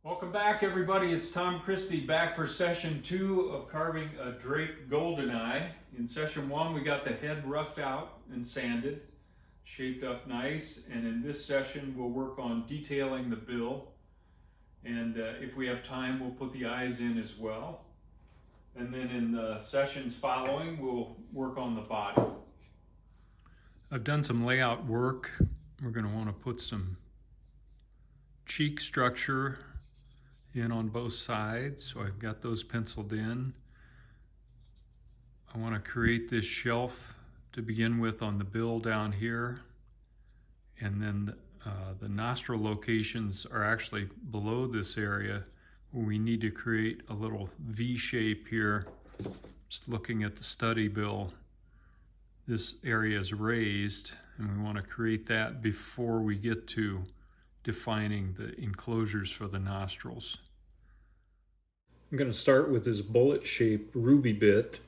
Welcome back, everybody. It's Tom Christie back for session 2 of carving a Drake Goldeneye. In session 1, we got the head roughed out and sanded, shaped up nice. And in this session, we'll work on detailing the bill. And if we have time, we'll put the eyes in as well. And then in the sessions following, we'll work on the body. I've done some layout work. We're going to want to put some cheek structure in on both sides, so I've got those penciled in. I want to create this shelf to begin with on the bill down here, and then the nostril locations are actually below this area where we need to create a little V shape here. Just looking at the study bill, this area is raised, and we want to create that before we get to defining the enclosures for the nostrils. I'm going to start with this bullet-shaped ruby bit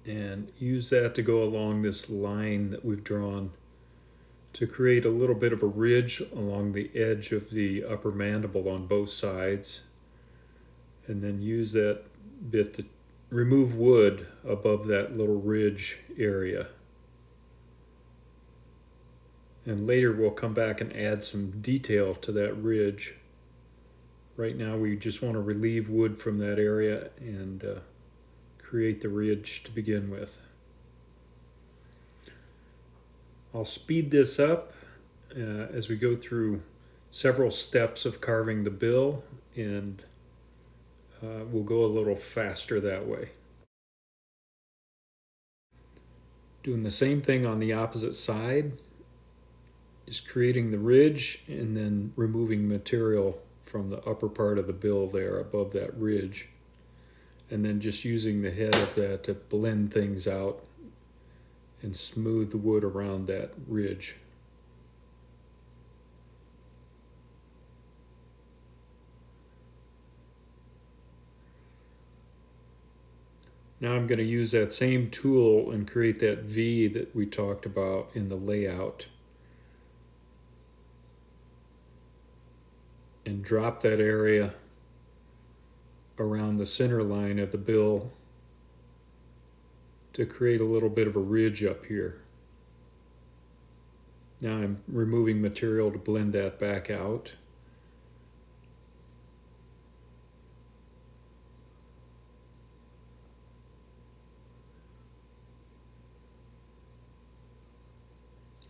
and use that to go along this line that we've drawn to create a little bit of a ridge along the edge of the upper mandible on both sides, and then use that bit to remove wood above that little ridge area. And later we'll come back and add some detail to that ridge. Right now we just want to relieve wood from that area and create the ridge to begin with. I'll speed this up as we go through several steps of carving the bill, and we'll go a little faster that way. Doing the same thing on the opposite side is creating the ridge and then removing material from the upper part of the bill there above that ridge, and then just using the head of that to blend things out and smooth the wood around that ridge. Now I'm going to use that same tool and create that V that we talked about in the layout, and drop that area around the center line of the bill to create a little bit of a ridge up here. Now I'm removing material to blend that back out.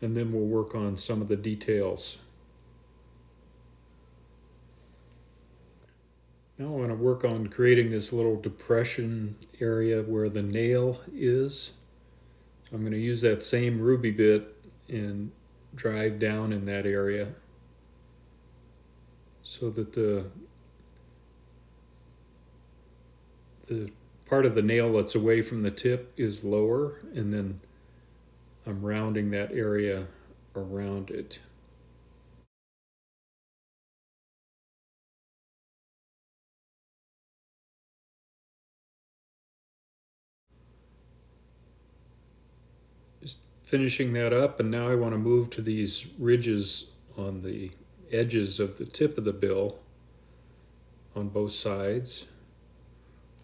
And then we'll work on some of the details. Now I want to work on creating this little depression area where the nail is. I'm going to use that same ruby bit and drive down in that area so that the part of the nail that's away from the tip is lower, and then I'm rounding that area around it. Just finishing that up, and now I want to move to these ridges on the edges of the tip of the bill on both sides.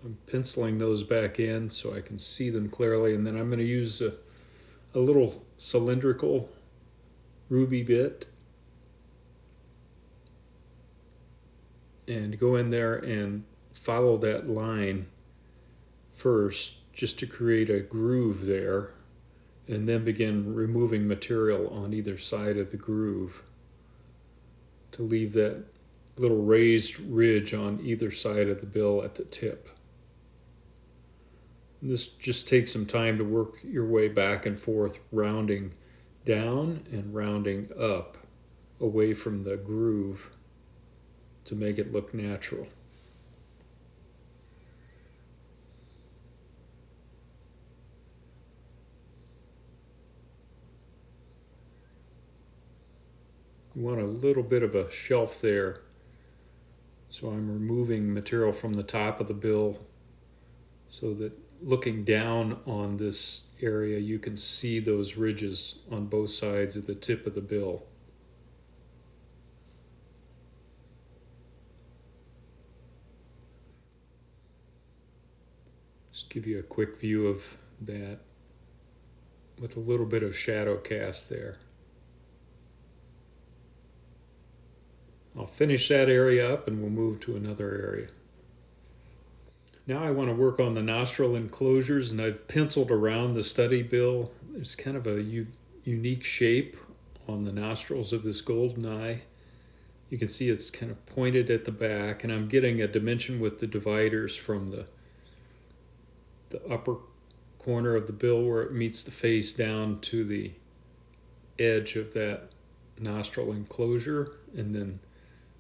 I'm penciling those back in so I can see them clearly, and then I'm going to use a little cylindrical ruby bit and go in there and follow that line first just to create a groove there, and then begin removing material on either side of the groove to leave that little raised ridge on either side of the bill at the tip. And this just takes some time to work your way back and forth, rounding down and rounding up away from the groove to make it look natural. You want a little bit of a shelf there, so I'm removing material from the top of the bill so that looking down on this area you can see those ridges on both sides of the tip of the bill. give you a quick view of that with a little bit of shadow cast there. I'll finish that area up and we'll move to another area. Now I want to work on the nostril enclosures, and I've penciled around the study bill. There's kind of a unique shape on the nostrils of this Goldeneye. You can see it's kind of pointed at the back, and I'm getting a dimension with the dividers from the upper corner of the bill where it meets the face down to the edge of that nostril enclosure, and then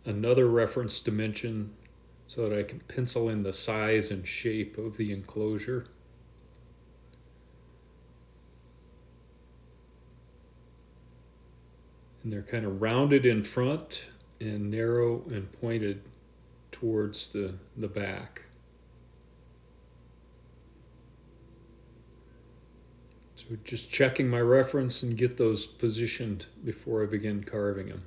another reference dimension so that I can pencil in the size and shape of the enclosure. And they're kind of rounded in front and narrow and pointed towards the back. So just checking my reference and get those positioned before I begin carving them.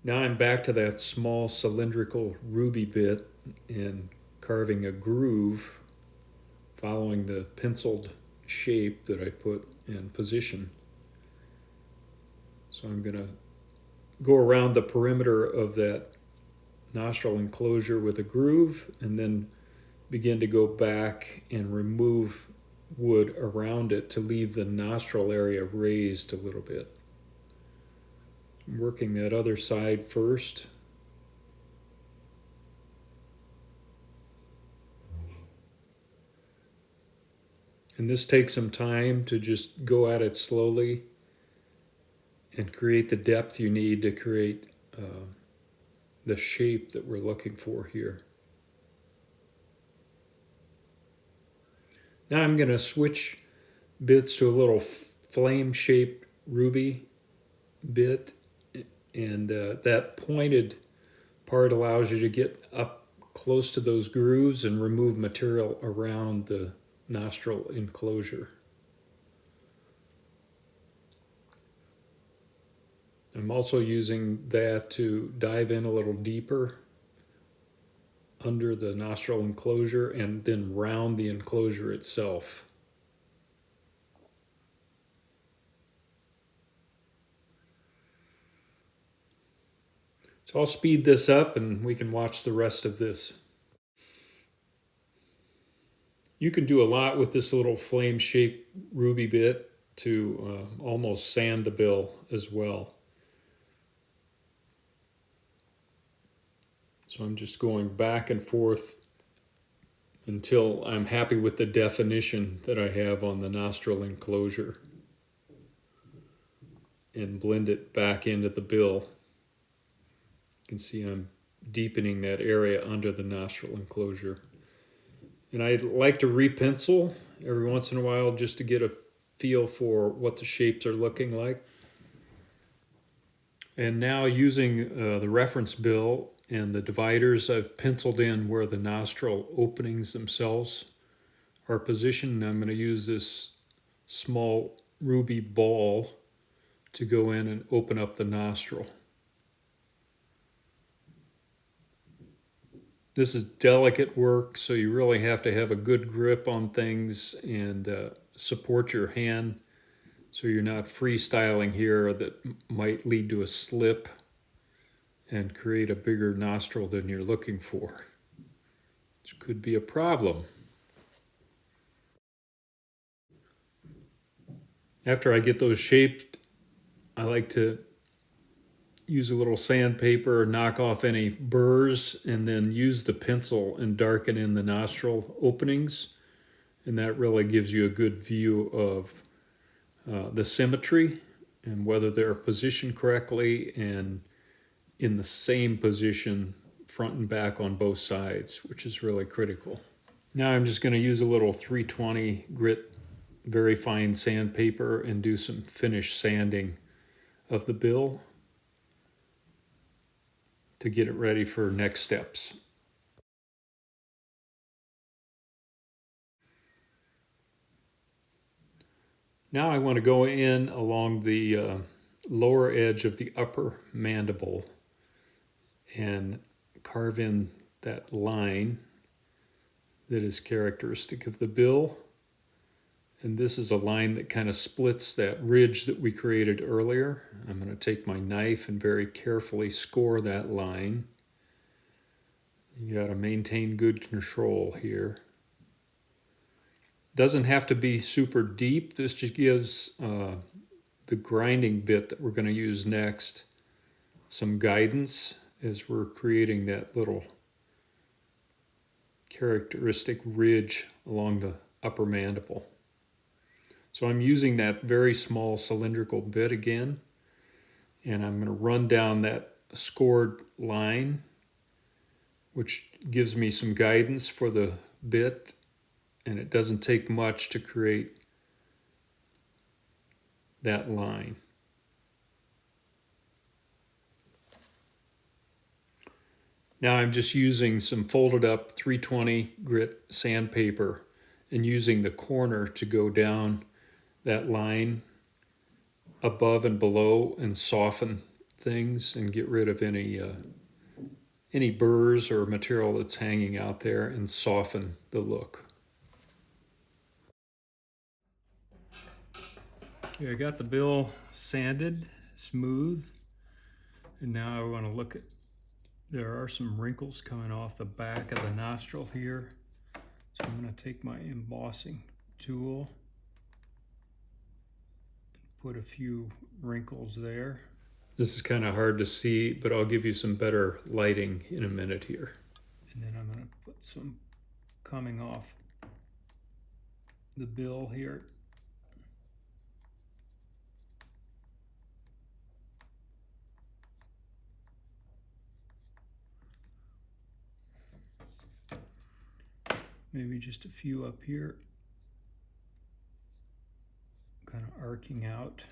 Now I'm back to that small cylindrical ruby bit and carving a groove following the penciled shape that I put in position. So I'm going to go around the perimeter of that nostril enclosure with a groove and then begin to go back and remove wood around it to leave the nostril area raised a little bit. I'm working that other side first. And this takes some time to just go at it slowly and create the depth you need to create the shape that we're looking for here. Now I'm going to switch bits to a little flame-shaped ruby bit, and that pointed part allows you to get up close to those grooves and remove material around the nostril enclosure. I'm also using that to dive in a little deeper under the nostril enclosure and then round the enclosure itself. So I'll speed this up and we can watch the rest of this. You can do a lot with this little flame-shaped ruby bit to almost sand the bill as well. So I'm just going back and forth until I'm happy with the definition that I have on the nostril enclosure and blend it back into the bill. You can see I'm deepening that area under the nostril enclosure. And I like to repencil every once in a while just to get a feel for what the shapes are looking like. And now using the reference bill and the dividers, I've penciled in where the nostril openings themselves are positioned. I'm going to use this small ruby ball to go in and open up the nostril. This is delicate work, so you really have to have a good grip on things and support your hand so you're not freestyling here that might lead to a slip and create a bigger nostril than you're looking for, which could be a problem. After I get those shaped, I like to use a little sandpaper, knock off any burrs, and then use the pencil and darken in the nostril openings. And that really gives you a good view of the symmetry and whether they're positioned correctly and in the same position front and back on both sides, which is really critical. Now I'm just going to use a little 320 grit, very fine sandpaper and do some finish sanding of the bill to get it ready for next steps. Now I want to go in along the lower edge of the upper mandible and carve in that line that is characteristic of the bill. And this is a line that kind of splits that ridge that we created earlier. I'm going to take my knife and very carefully score that line. You got to maintain good control here. Doesn't have to be super deep. This just gives the grinding bit that we're going to use next some guidance as we're creating that little characteristic ridge along the upper mandible. So I'm using that very small cylindrical bit again, and I'm going to run down that scored line, which gives me some guidance for the bit, and it doesn't take much to create that line. Now I'm just using some folded up 320 grit sandpaper and using the corner to go down that line above and below and soften things and get rid of any burrs or material that's hanging out there and soften the look. Okay, I got the bill sanded smooth, and now I want to look at, there are some wrinkles coming off the back of the nostril here. So I'm going to take my embossing tool, put a few wrinkles there. This is kind of hard to see, but I'll give you some better lighting in a minute here. And then I'm going to put some coming off the bill here. Maybe just a few up here, kind of arcing out.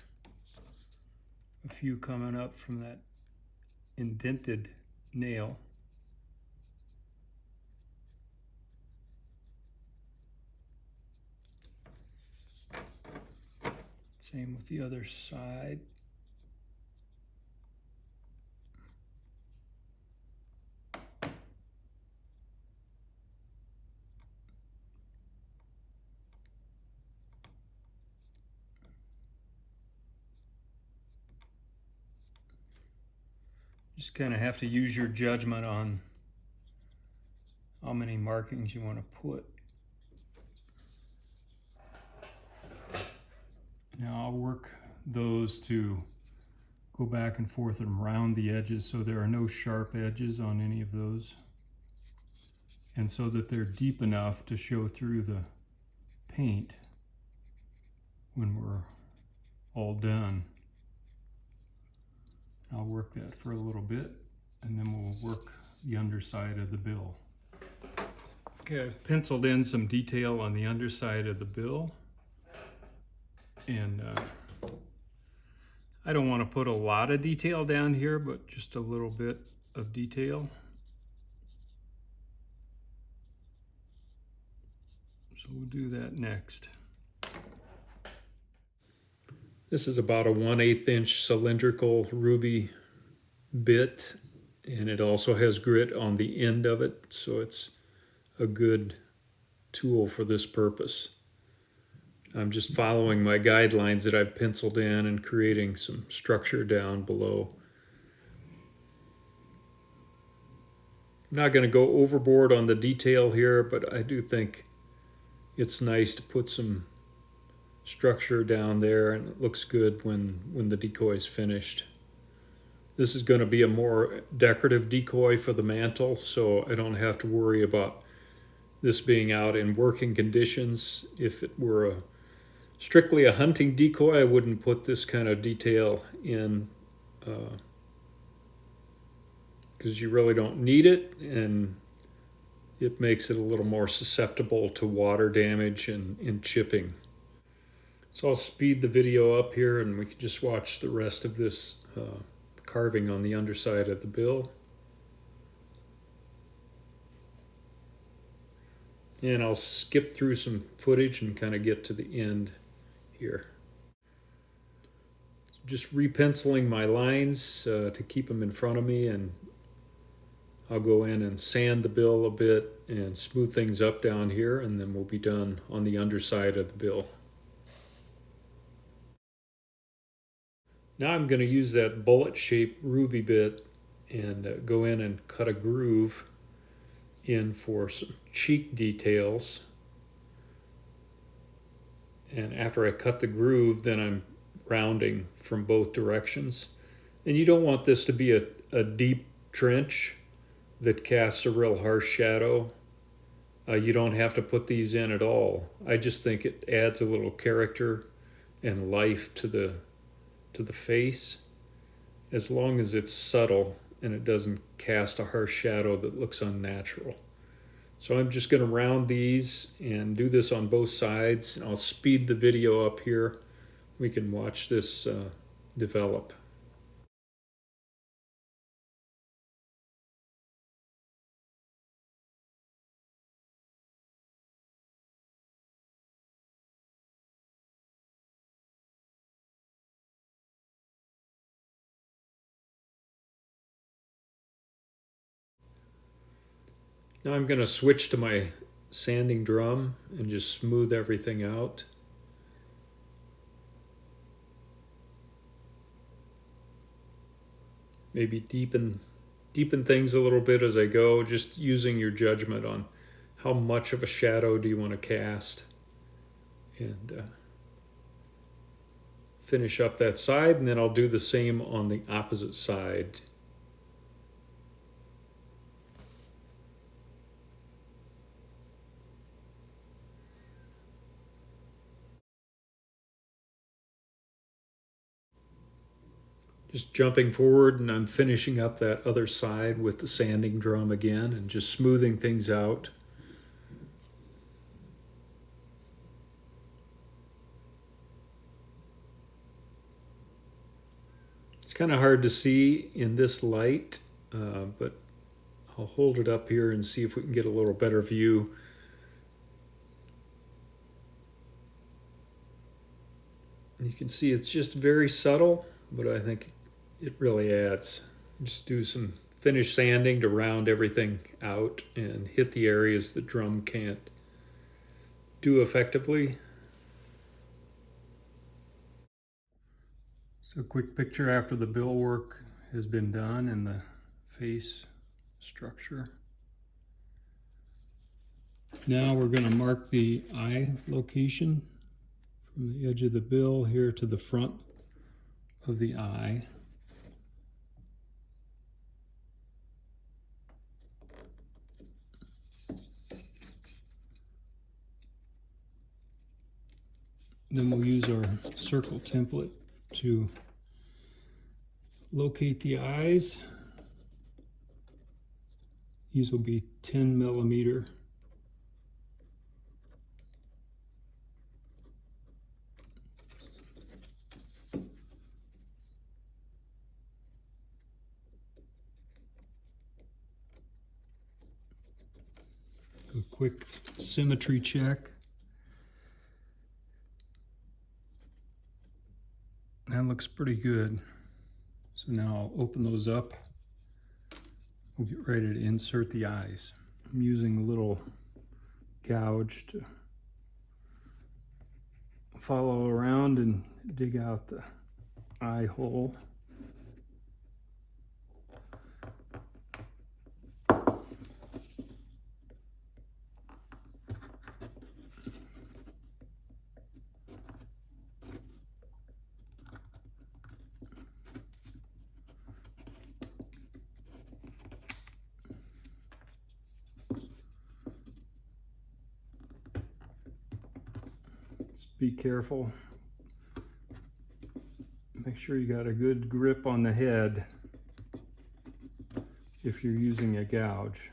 A few coming up from that indented nail. Same with the other side. Just kind of have to use your judgment on how many markings you want to put. Now I'll work those to go back and forth and round the edges so there are no sharp edges on any of those, and so that they're deep enough to show through the paint when we're all done. I'll work that for a little bit, and then we'll work the underside of the bill. Okay, I've penciled in some detail on the underside of the bill, and I don't want to put a lot of detail down here, but just a little bit of detail. So we'll do that next. This is about a 1/8 inch cylindrical ruby bit, and it also has grit on the end of it, so it's a good tool for this purpose. I'm just following my guidelines that I've penciled in and creating some structure down below. I'm not going to go overboard on the detail here, but I do think it's nice to put some structure down there, and it looks good when the decoy is finished. This is going to be a more decorative decoy for the mantle, so I don't have to worry about this being out in working conditions. If it were strictly a hunting decoy, I wouldn't put this kind of detail in because you really don't need it, and it makes it a little more susceptible to water damage and chipping. So I'll speed the video up here, and we can just watch the rest of this carving on the underside of the bill. And I'll skip through some footage and kind of get to the end here. Just repenciling my lines to keep them in front of me, and I'll go in and sand the bill a bit and smooth things up down here, and then we'll be done on the underside of the bill. Now I'm going to use that bullet-shaped ruby bit and go in and cut a groove in for some cheek details. And after I cut the groove, then I'm rounding from both directions. And you don't want this to be a deep trench that casts a real harsh shadow. You don't have to put these in at all. I just think it adds a little character and life to the face, as long as it's subtle and it doesn't cast a harsh shadow that looks unnatural. So I'm just going to round these and do this on both sides. I'll speed the video up here. We can watch this develop. Now I'm going to switch to my sanding drum and just smooth everything out. Maybe deepen things a little bit as I go, just using your judgment on how much of a shadow do you want to cast. And finish up that side, and then I'll do the same on the opposite side. Just jumping forward, and I'm finishing up that other side with the sanding drum again and just smoothing things out. It's kind of hard to see in this light, but I'll hold it up here and see if we can get a little better view. You can see it's just very subtle, but I think it really adds. Just do some finish sanding to round everything out and hit the areas the drum can't do effectively. So a quick picture after the bill work has been done and the face structure. Now we're going to mark the eye location from the edge of the bill here to the front of the eye. Then we'll use our circle template to locate the eyes. These will be 10 millimeter. A quick symmetry check. That looks pretty good. So now I'll open those up. We'll get ready to insert the eyes. I'm using a little gouge to follow around and dig out the eye hole. Be careful. Make sure you got a good grip on the head if you're using a gouge.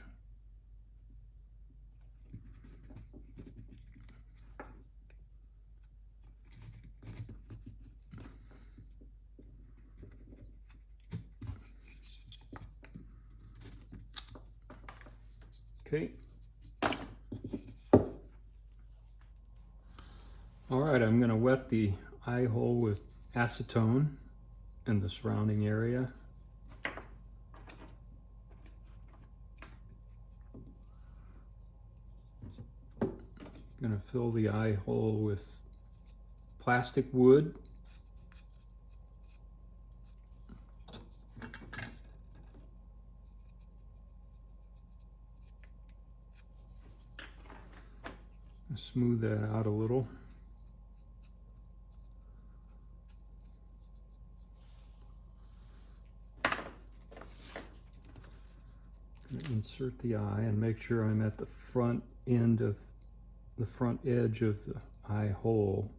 Okay. All right, I'm going to wet the eye hole with acetone in the surrounding area. Going to fill the eye hole with plastic wood. Smooth that out a little. Insert the eye and make sure I'm at the front end of the front edge of the eye hole,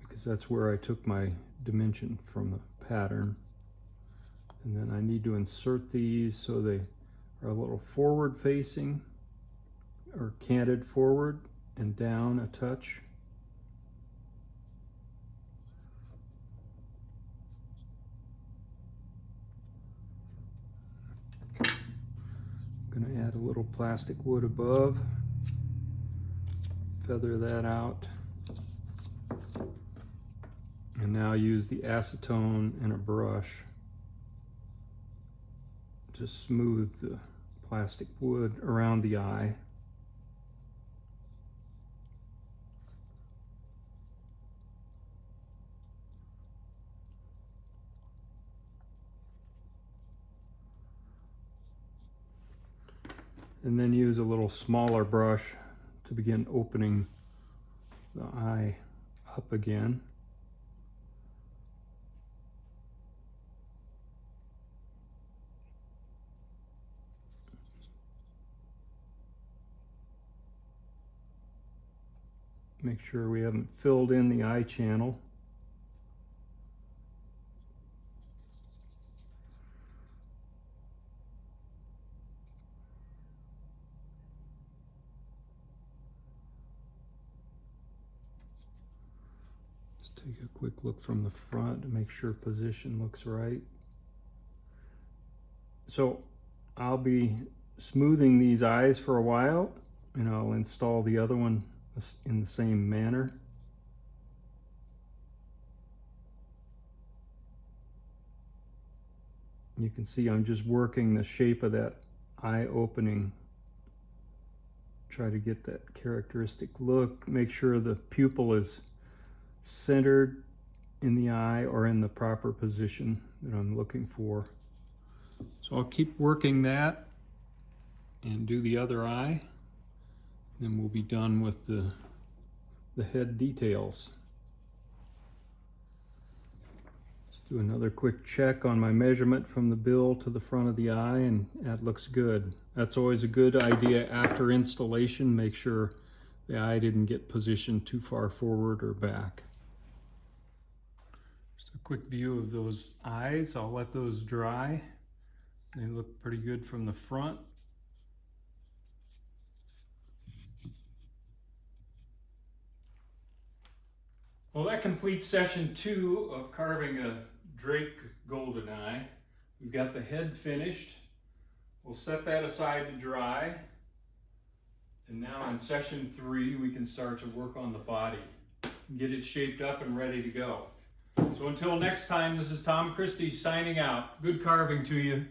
because that's where I took my dimension from the pattern. And then I need to insert these so they are a little forward facing or canted forward and down a touch. I'm going to add a little plastic wood above, feather that out, and now use the acetone and a brush to smooth the plastic wood around the eye. And then use a little smaller brush to begin opening the eye up again. Make sure we haven't filled in the eye channel. Take a quick look from the front to make sure position looks right. So I'll be smoothing these eyes for a while, and I'll install the other one in the same manner. You can see I'm just working the shape of that eye opening. Try to get that characteristic look. Make sure the pupil is centered in the eye or in the proper position that I'm looking for. So I'll keep working that and do the other eye. Then we'll be done with the head details. Let's do another quick check on my measurement from the bill to the front of the eye, and that looks good. That's always a good idea after installation. Make sure the eye didn't get positioned too far forward or back. Just a quick view of those eyes. I'll let those dry. They look pretty good from the front. Well, that completes session 2 of carving a Drake Goldeneye. We've got the head finished. We'll set that aside to dry. And now in session 3, we can start to work on the body, get it shaped up and ready to go. So until next time, this is Tom Christie signing out. Good carving to you.